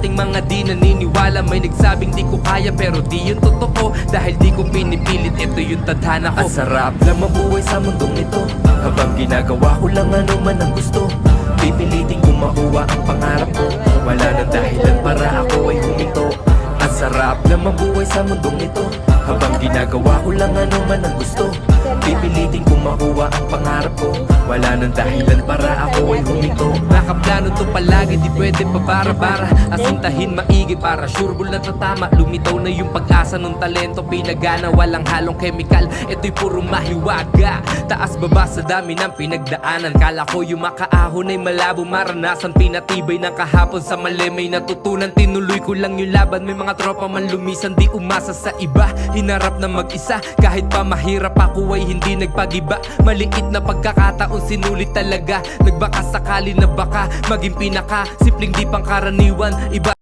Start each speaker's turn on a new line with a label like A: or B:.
A: dating mga di naniniwala. May nagsabing di ko kaya pero di yun totoo, dahil di ko pinipilit, ito yung tadhana ko. Ang sarap lang mabuhay sa mundong ito, habang ginagawa ko lang ano man ang gusto. Pipilitin kong makuha ang pangarap ko, wala nang dahilan para ako ay huminto. Ang sarap lang mabuhay sa mundong ito, habang ginagawa ko lang ano man ang gusto. Pipilitin kong makuha ang pangarap ko, wala nang dahilan para ako ay huminto. Nakaplano to palagi, di pwede pabara-bara. Asintahin maigi para sureball na tatama. Lumitaw na yung pag-asa ng talento, pinagana, walang halong chemical. Ito'y puro mahiwaga, taas baba sa dami ng pinagdaanan. Kala ko yung makaahon ay malabo maranasan, pinatibay ng kahapon sa mali may natutunan. Tinuloy ko lang yung laban, may mga tropa man lumisan, di umasa sa iba. Hinarap na mag-isa, kahit pa mahirap ako ay hindi nagpagiba. Maliit na pagkakataon sinulit talaga, nagbaka sakali na baka maging pinaka simpleng di pangkaraniwan. Iba